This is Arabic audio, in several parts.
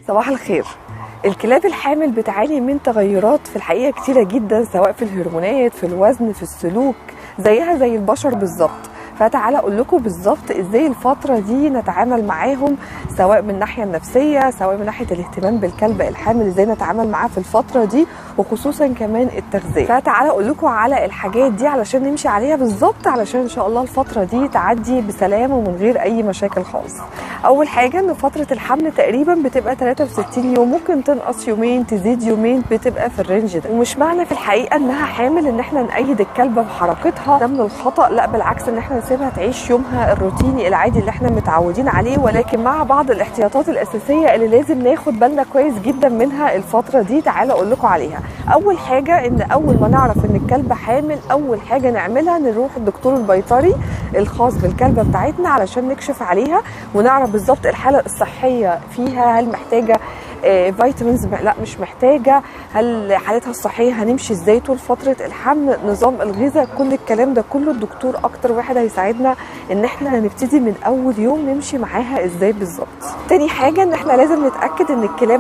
صباح الخير. الكلاب الحامل بتعاني من تغيرات في الحقيقة كتيرة جدا، سواء في الهرمونات، في الوزن، في السلوك، زيها زي البشر بالظبط. فتعالى اقول لكم بالظبط ازاي الفترة دي نتعامل معاهم، سواء من الناحية النفسية، سواء من ناحية الاهتمام بالكلب الحامل، ازاي نتعامل معاه في الفترة دي، وخصوصا كمان التغذية. فتعالى اقول لكم على الحاجات دي علشان نمشي عليها بالظبط، علشان ان شاء الله الفترة دي تعدي بسلام ومن غير اي مشاكل خالص. اول حاجة ان فترة الحمل تقريبا بتبقى 63 يوم، ممكن تنقص يومين تزيد يومين، بتبقى في الرينج ده. ومش معنى في الحقيقة انها حامل ان احنا نأيد الكلبة بحركتها، ده من الخطأ. لا بالعكس، ان احنا نسيبها تعيش يومها الروتيني العادي اللي احنا متعودين عليه، ولكن مع بعض الاحتياطات الاساسية اللي لازم ناخد بالنا كويس جدا منها الفترة دي. تعالى اقول لكم عليها. اول حاجة ان اول ما نعرف ان الكلبة حامل، اول حاجة نعملها نروح الدكتور البيطري الخاص بالكلبة بتاعتنا علشان نكشف عليها ونعرف بالظبط الحالة الصحية فيها. هل محتاجة فيتامينز؟ لا مش محتاجة. هل حالتها الصحية هنمشي ازاي طول فترة الحمل؟ نظام الغذاء، كل الكلام ده كله الدكتور اكتر واحد هيساعدنا ان احنا نبتدي من اول يوم نمشي معاها ازاي بالظبط. تاني حاجة ان احنا لازم نتأكد ان الكلبة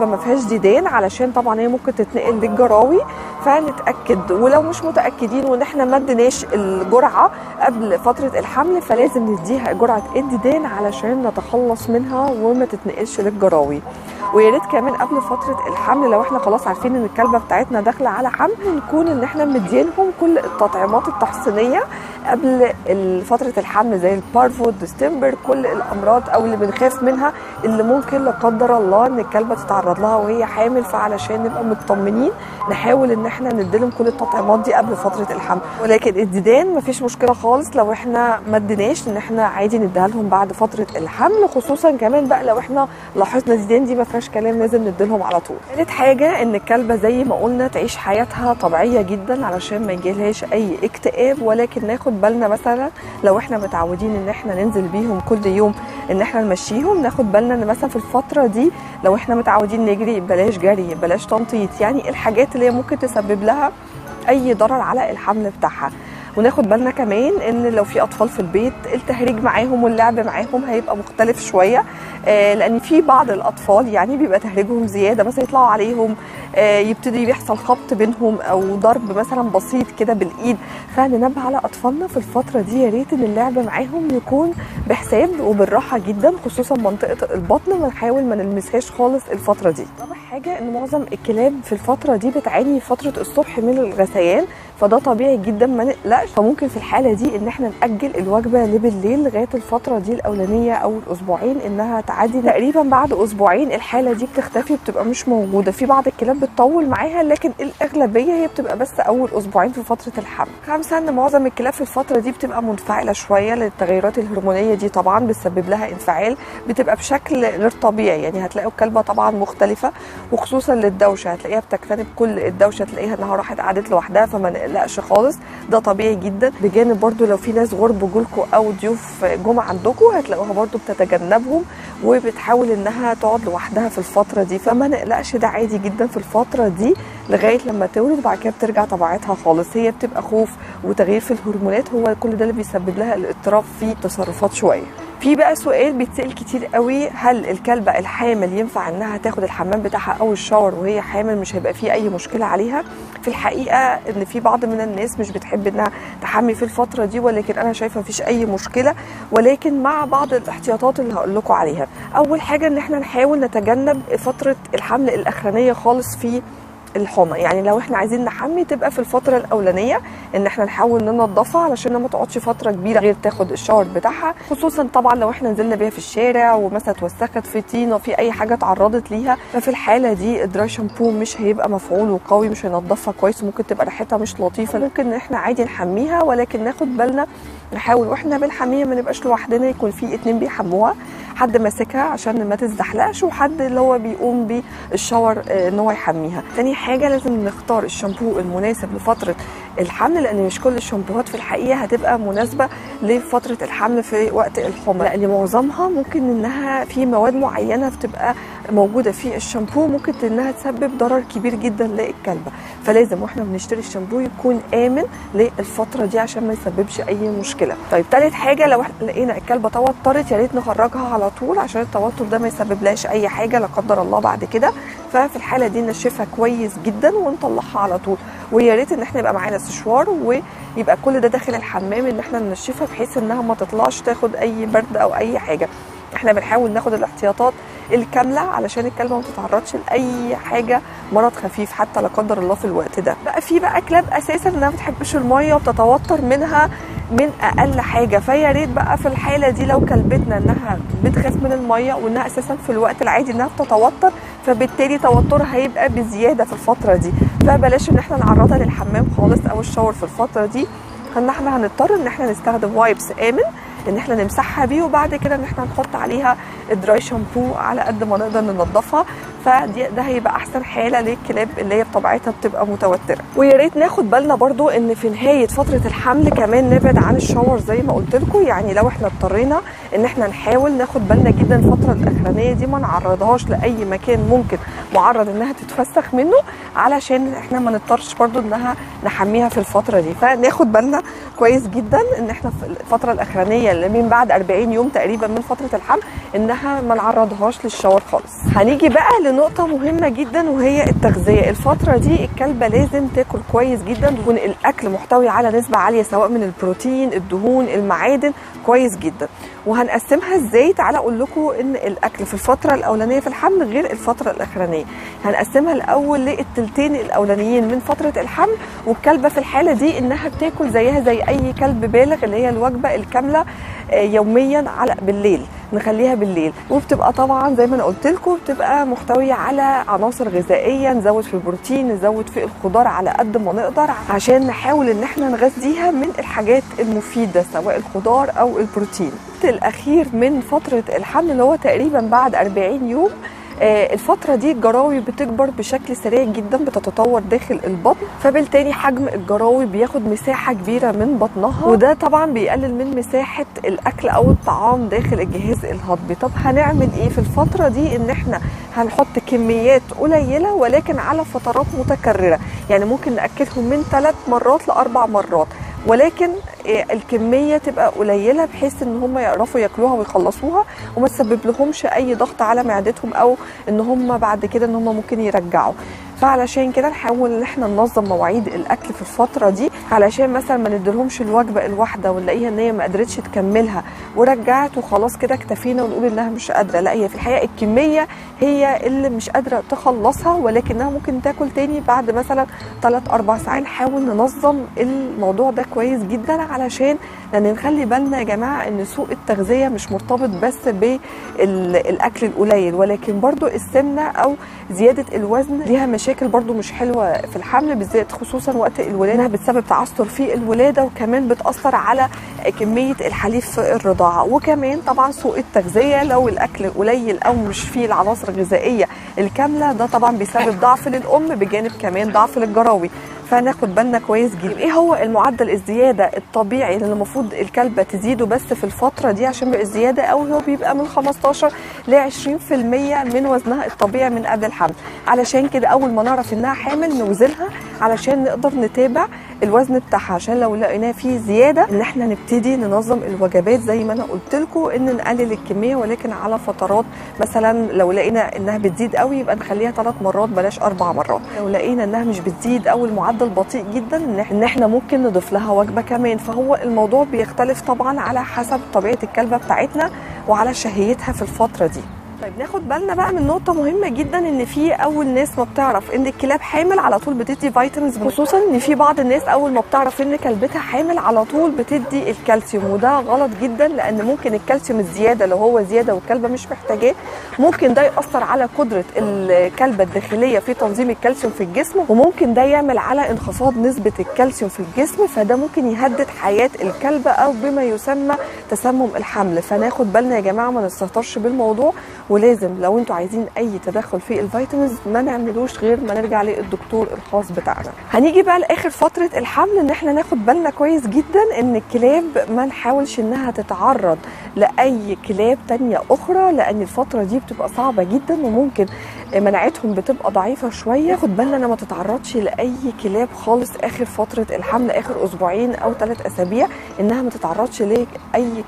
ما فيهاش ديدان، علشان طبعا هي ممكن تتنقل للجراوي، فنتأكد. ولو مش متأكدين وان احنا ما اديناش الجرعة قبل فترة الحمل، فلازم نديها جرعة الديدان علشان نتخلص منها وما تتنقلش للجراوي. ويا ريت كمان قبل فتره الحمل لو احنا خلاص عارفين ان الكلبه بتاعتنا داخله على حمل، نكون ان احنا مدينهم كل التطعيمات التحصينيه قبل فتره الحمل، زي البارفو، الديستمبر، كل الامراض او اللي بنخاف منها اللي ممكن لا قدر الله ان الكلبه تتعرض لها وهي حامل. فعلشان نبقى مطمنين نحاول ان احنا نديلهم كل التطعيمات دي قبل فتره الحمل. ولكن الديدان مفيش مشكله خالص لو احنا ما اديناش، ان احنا عادي نديها لهم بعد فتره الحمل، خصوصا كمان بقى لو احنا لاحظنا الديدان دي ما فيهاش كلام لازم نديلهم على طول. ثالث حاجه ان الكلبه زي ما قلنا تعيش حياتها طبيعيه جدا علشان ما يجيلهاش اي اكتئاب. ولكن ناخد بالنا مثلا لو احنا متعودين ان احنا ننزل بيهم كل يوم ان احنا نمشيهم، ناخد بالنا ان مثلا في الفتره دي لو احنا متعودين نجري بلاش جري، بلاش تنطيط، يعني الحاجات اللي هي ممكن تسبب لها اي ضرر على الحمل بتاعها. وناخد بالنا كمان ان لو في اطفال في البيت التهريج معاهم واللعب معاهم هيبقى مختلف شويه، لان في بعض الاطفال يعني بيبقى تهريجهم زياده، مثلا يطلعوا عليهم يبتدي يحصل خبط بينهم او ضرب مثلا بسيط كده بالايد. فننبه على اطفالنا في الفتره دي، يا ريت ان اللعب معاهم يكون بحساب وبالراحه جدا، خصوصا منطقه البطن، ونحاول ما نلمسهاش خالص الفتره دي. رابع حاجه ان معظم الكلاب في الفتره دي بتعاني فتره الصبح من الغثيان، فده طبيعي جدا ما نقلقش. فممكن في الحاله دي ان احنا ناجل الوجبه لبالليل لغايه الفتره دي الاولانيه او الاسبوعين، انها تعدي تقريبا بعد اسبوعين الحاله دي بتختفي وبتبقى مش موجوده. في بعض الكلاب بتطول معاها، لكن الاغلبيه هي بتبقى بس اول اسبوعين في فتره الحمل. خامسا ان معظم الكلاب في الفتره دي بتبقى منفعله شويه للتغيرات الهرمونيه دي، طبعا بتسبب لها انفعال، بتبقى بشكل غير طبيعي. يعني هتلاقوا الكلبه طبعا مختلفه، وخصوصا للدوشه هتلاقيها بتجتنب كل الدوشه، تلاقيها انها راحت قعدت لوحدها، فما نقلقش خالص، ده طبيعي جدا. بجانب برضو لو في ناس غرب جولكوا او ضيوف جم عندكم هتلاقوها برضو بتتجنبهم وبتحاول انها تقعد لوحدها في الفتره دي، فما نقلقش، ده عادي جدا في الفتره دي لغايه لما تولد، وبعد كده بترجع طبيعتها خالص. هي بتبقى خوف وتغيير في الهرمونات، هو كل ده اللي بيسبب لها الاضطراب في التصرفات شويه. في بقى سؤال بيتسال كتير قوي، هل الكلبه الحامل ينفع انها تاخد الحمام بتاعها او الشاور وهي حامل؟ مش هيبقى فيه اي مشكله عليها. في الحقيقه ان في بعض من الناس مش بتحب انها تحمي في الفتره دي، ولكن انا شايفه مفيش اي مشكله، ولكن مع بعض الاحتياطات اللي هقول لكم عليها. اول حاجه ان احنا نحاول نتجنب فتره الحمل الاخرانيه خالص في الحمى. يعني لو احنا عايزين نحمي تبقى في الفتره الاولانيه، ان احنا نحاول ننضفها علشان ما تقعدش فتره كبيره غير تاخد الشاور بتاعها، خصوصا طبعا لو احنا نزلنا بيها في الشارع ومثلا اتوسخت في طينه في اي حاجه اتعرضت ليها، ففي الحاله دي الدراي شامبو مش هيبقى مفعول وقوي، مش هينضفها كويس، ممكن تبقى ريحتها مش لطيفه. ممكن ان احنا عادي نحميها، ولكن ناخد بالنا نحاول واحنا بنحميها ما نبقاش لوحدنا، يكون في اتنين بيحموها، حد ماسكها عشان ما تتزحلقش، وحد اللي هو بيقوم بالشاور ان هو يحميها. تاني حاجه لازم نختار الشامبو المناسب لفتره الحمل، لان مش كل الشامبوهات في الحقيقه هتبقى مناسبه لفتره الحمل في وقت الحمل، لان معظمها ممكن انها في مواد معينه بتبقى موجوده في الشامبو ممكن انها تسبب ضرر كبير جدا للكلبه. فلازم واحنا بنشتري الشامبو يكون امن للفتره دي عشان ما يسببش اي مشكله. طيب ثالث حاجه، لو احنا لقينا الكلبه توترت يا ريت نخرجها على طول عشان التوتر ده ما يسببلهاش اي حاجه لا قدر الله بعد كده. ففي الحاله دي نشفها كويس جدا ونطلعها على طول، ويا ريت ان احنا يبقى معانا سشوار ويبقى كل ده داخل الحمام ان احنا ننشفها بحيث انها ما تطلعش تاخد اي برد او اي حاجه. احنا بنحاول ناخد الاحتياطات الكامله علشان الكلبه ما تتعرضش لاي حاجه مرض خفيف حتى لا قدر الله في الوقت ده. بقى في كلاب اساسا انها ما بتحبش الميه وبتتوتر منها من اقل حاجه، فيا ريت بقى في الحاله دي لو كلبتنا انها بتخاف من الميه وانها اساسا في الوقت العادي انها بتتوتر، فبالتالي توترها هيبقى بزياده في الفتره دي، فبلاش ان احنا نعرضها للحمام خالص او الشاور في الفتره دي. احنا هنضطر ان احنا نستخدم وايبس امن ان احنا نمسحها بيه، وبعد كده ان احنا نحط عليها الدراي شامبو على قد ما نقدر ننضفها. ده هيبقى احسن حاله للكلاب اللي هي بطبيعتها بتبقى متوتره. ويا ريت ناخد بالنا برضو ان في نهايه فتره الحمل كمان نبعد عن الشاور زي ما قلت لكم. يعني لو احنا اضطرينا ان احنا نحاول ناخد بالنا جدا الفتره الاخرانيه دي ما نعرضهاش لاي مكان ممكن معرض انها تتفسخ منه، علشان احنا ما نضطرش برضو انها نحميها في الفتره دي. فناخد بالنا كويس جدا ان احنا في الفتره الاخرانيه اللي من بعد 40 يوم تقريبا من فتره الحمل انها ما نعرضهاش للشاور خالص. هنيجي بقى لنقطه مهمه جدا وهي التغذيه. الفتره دي الكلبه لازم تاكل كويس جدا، يكون الاكل محتوي على نسبه عاليه سواء من البروتين، الدهون، المعادن كويس جدا. وهنقسمها ازاي؟ تعالى اقول لكم ان الاكل في الفتره الاولانيه في الحمل غير الفتره الاخرانيه. هنقسمها الاول للتلتين الاولانيين من فتره الحمل، والكلبه في الحاله دي انها بتاكل زيها زي اي كلب بالغ اللي هي الوجبه الكامله يوميا على بالليل، نخليها بالليل. وبتبقى طبعا زي ما انا قلت لكم بتبقى محتويه على عناصر غذائيه، نزود في البروتين، نزود في الخضار على قد ما نقدر عشان نحاول ان احنا نغذيها من الحاجات المفيده سواء الخضار او البروتين. الاخير من فتره الحمل اللي هو تقريبا بعد 40 يوم، الفترة دي الجراوي بتكبر بشكل سريع جدا، بتتطور داخل البطن، فبالتالي حجم الجراوي بياخد مساحة كبيرة من بطنها، وده طبعا بيقلل من مساحة الأكل أو الطعام داخل الجهاز الهضمي. طب هنعمل إيه في الفترة دي؟ إن إحنا هنحط كميات قليلة ولكن على فترات متكررة، يعني ممكن نأكلهم من 3 مرات ل4 مرات، ولكن الكميه تبقى قليله بحيث ان هم يعرفوا ياكلوها ويخلصوها وما تسبب لهمش اي ضغط على معدتهم او ان هم بعد كده ان هم ممكن يرجعوا. فعلشان كده نحاول ان احنا ننظم مواعيد الاكل في الفتره دي، علشان مثلا ما نديلهمش الوجبه الواحده ونلاقيها ان هي ما قدرتش تكملها ورجعت وخلاص كده اكتفينا ونقول انها مش قادره. لا، هي في الحقيقه الكميه هي اللي مش قادره تخلصها، ولكنها ممكن تاكل تاني بعد مثلا 3-4 ساعات. نحاول ننظم الموضوع ده كويس جدا علشان لان نخلي بالنا يا جماعه ان سوء التغذيه مش مرتبط بس بالاكل القليل، ولكن برضو السمنه او زياده الوزن ليها مشاكل برضو مش حلوه في الحمل بالذات، خصوصا وقت الولاده، بتسبب تعثر في الولاده وكمان بتاثر على كميه الحليب في الرضاعه. وكمان طبعا سوء التغذيه لو الاكل قليل او مش فيه العناصر الغذائيه الكامله، ده طبعا بيسبب ضعف للام بجانب كمان ضعف للجراوي. فناخد بالنا كويس جدا. ايه هو المعدل الزياده الطبيعي اللي المفروض الكلبه تزيده بس في الفتره دي عشان بقى الزياده؟ او هو بيبقى من 15 ل 20% من وزنها الطبيعي من قبل الحمل. علشان كده اول ما نعرف انها حامل نوزنها علشان نقدر نتابع الوزن بتاعها، عشان لو لقيناه فيه زياده ان احنا نبتدي ننظم الوجبات زي ما انا قلت لكم، ان نقلل الكميه ولكن على فترات. مثلا لو لقينا انها بتزيد قوي يبقى نخليها 3 مرات بلاش 4 مرات. لو لقينا انها مش بتزيد او المعدل بطيء جدا ان احنا ممكن نضيف لها وجبه كمان. فهو الموضوع بيختلف طبعا على حسب طبيعه الكلبه بتاعتنا وعلى شهيتها في الفتره دي. طيب ناخد بالنا بقى من نقطة مهمة جدا، ان في اول ناس ما بتعرف ان الكلاب حامل على طول بتدي فيتامينز، خصوصا ان في بعض الناس اول ما بتعرف ان كلبتها حامل على طول بتدي الكالسيوم، وده غلط جدا لان ممكن الكالسيوم الزيادة لو هو زيادة والكلبة مش محتاجاه ممكن ده يأثر على قدرة الكلبة الداخلية في تنظيم الكالسيوم في الجسم، وممكن ده يعمل على انخفاض نسبة الكالسيوم في الجسم، فده ممكن يهدد حياة الكلبة او بما يسمى تسمم الحمل. فناخد بالنا يا جماعه ما نستهترش بالموضوع، ولازم لو انتوا عايزين اي تدخل في الفيتامينز ما نعملوش غير ما نرجع للدكتور الخاص بتاعنا. هنيجي بقى لاخر فتره الحمل، ان احنا ناخد بالنا كويس جدا ان الكلاب ما نحاولش انها تتعرض لاي كلاب تانية اخرى، لان الفتره دي بتبقى صعبه جدا وممكن مناعتهم بتبقى ضعيفه شويه. خد بالنا انها ما تتعرضش لاي كلاب خالص اخر فتره الحمل، اخر اسبوعين او 3 اسابيع، انها ما تتعرضش لاي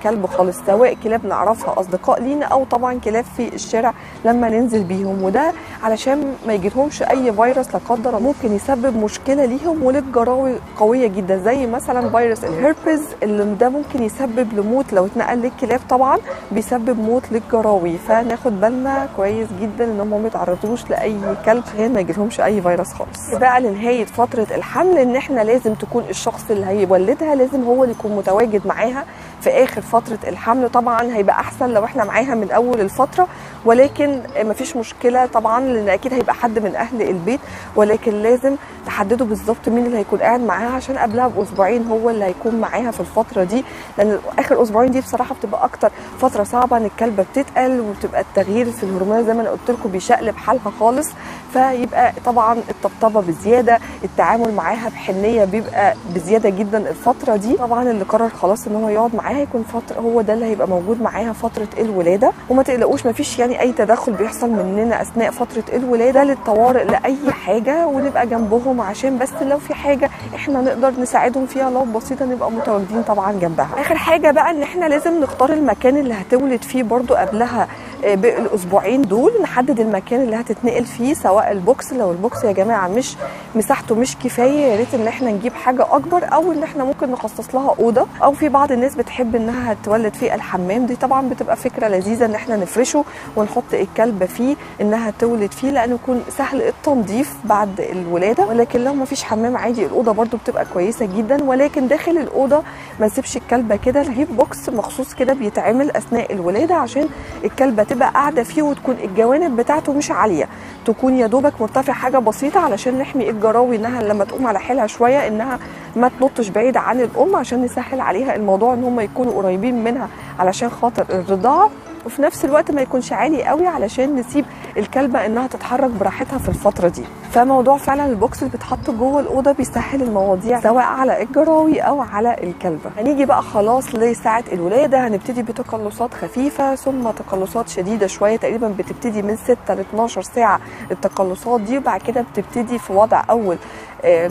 كلب خالص، سواء كلاب نعرفها اصدقاء لينا او طبعا كلاب في الشارع لما ننزل بيهم. وده علشان ما يجيلهمش اي فيروس لا قدر الله ممكن يسبب مشكله ليهم وللجراوي قويه جدا، زي مثلا فيروس الهيربز اللي ده ممكن يسبب لموت لو اتنقل للكلاب، طبعا بيسبب موت للجراوي. فناخد بالنا كويس جدا ان هم ما يتعرضوش لاي كلب عشان ما يجيلهمش اي فيروس خالص. بقى لنهايه فتره الحمل، ان احنا لازم تكون الشخص اللي هيولدها لازم هو اللي يكون متواجد معاها في اخر فتره الحمل. طبعا هيبقى احسن لو احنا معاها من اول الفتره، ولكن مفيش مشكله طبعا لان اكيد هيبقى حد من اهل البيت، ولكن لازم تحددوا بالظبط مين اللي هيكون قاعد معاها عشان قبلها باسبوعين هو اللي هيكون معاها في الفتره دي، لان اخر اسبوعين دي بصراحه بتبقى اكتر فتره صعبه، ان الكلبه بتتقل وبتبقى التغيير في الهرمونات زي ما انا قلت لكم بيشقلب حالها خالص. فيبقى طبعا الطبطبه بزياده، التعامل معاها بحنيه بيبقى بزياده جدا الفتره دي. طبعا اللي قرر خلاص ان هو يقعد معاها يكون فتره هو ده اللي هيبقى موجود معاها فتره الولاده. وما تقلقوش مفيش يعني اي تدخل بيحصل مننا اثناء فتره الولاده، للطوارئ لاي حاجه، ونبقى جنبهم عشان بس لو في حاجه احنا نقدر نساعدهم فيها لو بسيطه نبقى متواجدين طبعا جنبها. اخر حاجه بقى ان احنا لازم نختار المكان اللي هتولد فيه برضو قبلها بالاسبوعين دول، نحدد المكان اللي هتتنقل فيه، سواء البوكس لو البوكس يا جماعه مش مساحته مش كفايه يا ريت ان احنا نجيب حاجه اكبر، او ان احنا ممكن نخصص لها اوضه، او في بعض الناس بتحب انها تولد في الحمام، دي طبعا بتبقى فكره لذيذه ان احنا نفرشه ونحط الكلبه فيه انها تولد فيه، لانه يكون سهل التنظيف بعد الولاده. ولكن لو ما فيش حمام عادي الاوضه برده بتبقى كويسه جدا، ولكن داخل الاوضه ما نسيبش الكلبه كده، نجيب بوكس مخصوص كده بيتعمل اثناء الولاده عشان الكلبه تبقى قاعده فيه وتكون الجوانب بتاعته مش عاليه، تكون يا دوبك مرتفع حاجه بسيطه علشان نحمي الجراوي انها لما تقوم على حيلها شويه انها ما تنطش بعيد عن الام، عشان نسهل عليها الموضوع ان هم يكونوا قريبين منها علشان خاطر الرضاعه، وفي نفس الوقت ما يكونش عالي قوي علشان نسيب الكلبه انها تتحرك براحتها في الفتره دي. فموضوع فعلا البوكس اللي بيتحط جوه الاوضه بيسهل المواضيع سواء على الجراوي او على الكلبه. هنيجي بقى خلاص لساعه الولاده، هنبتدي بتقلصات خفيفه ثم تقلصات شديده شويه، تقريبا بتبتدي من 6 ل 12 ساعه التقلصات دي، وبعد كده بتبتدي في وضع اول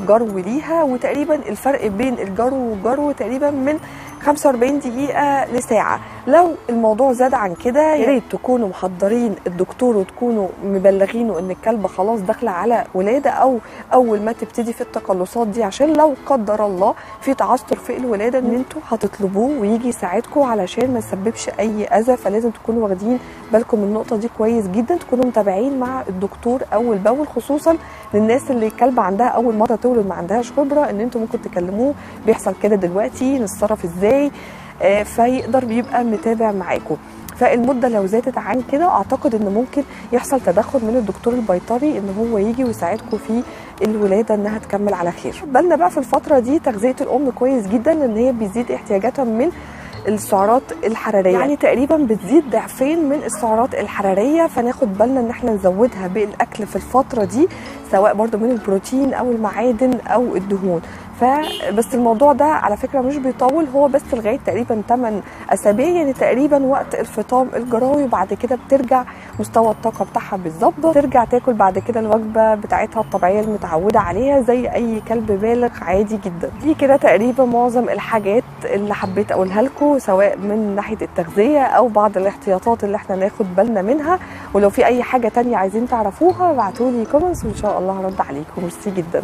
جرو ليها، وتقريبا الفرق بين الجرو والجرو تقريبا من 45 دقيقة لساعة. لو الموضوع زاد عن كده يا ريت تكونوا محضرين الدكتور وتكونوا مبلغينه ان الكلبة خلاص داخلة على ولادة، او اول ما تبتدي في التقلصات دي، عشان لو قدر الله في تعثر في الولادة ان انتوا هتطلبوه ويجي يساعدكم علشان ما يسببش اي اذى. فلازم تكونوا واخدين بالكم من النقطة دي كويس جدا، تكونوا متابعين مع الدكتور اول باول، خصوصا للناس اللي الكلبة عندها اول مرة تولد ما عندهاش خبرة، ان انتوا ممكن تكلموه بيحصل كده دلوقتي نتصرف ازاي، فيقدر بيبقى متابع معاكم. فالمده لو زادت عن كده اعتقد ان ممكن يحصل تدخل من الدكتور البيطري ان هو يجي ويساعدكم في الولاده انها تكمل على خير. بالنا بقى في الفتره دي تغذيه الام كويس جدا، لان هي بيزيد احتياجاتها من السعرات الحراريه، يعني تقريبا بتزيد ضعفين من السعرات الحراريه، فناخد بالنا ان احنا نزودها بالاكل في الفتره دي، سواء برضو من البروتين او المعادن او الدهون. فبس الموضوع ده على فكره مش بيطول، هو بس لغايه تقريبا 8 اسابيع، يعني تقريبا وقت الفطام الجراوي، وبعد كده بترجع مستوى الطاقه بتاعها بالظبط، ترجع تاكل بعد كده الوجبه بتاعتها الطبيعيه المتعوده عليها زي اي كلب بالغ عادي جدا. دي كده تقريبا معظم الحاجات اللي حبيت اقولها لكم، سواء من ناحيه التغذيه او بعض الاحتياطات اللي احنا ناخد بالنا منها. ولو في اي حاجه تانية عايزين تعرفوها ابعتوا لي كومنتس وان شاء الله هرد عليكم. ميرسي جدا.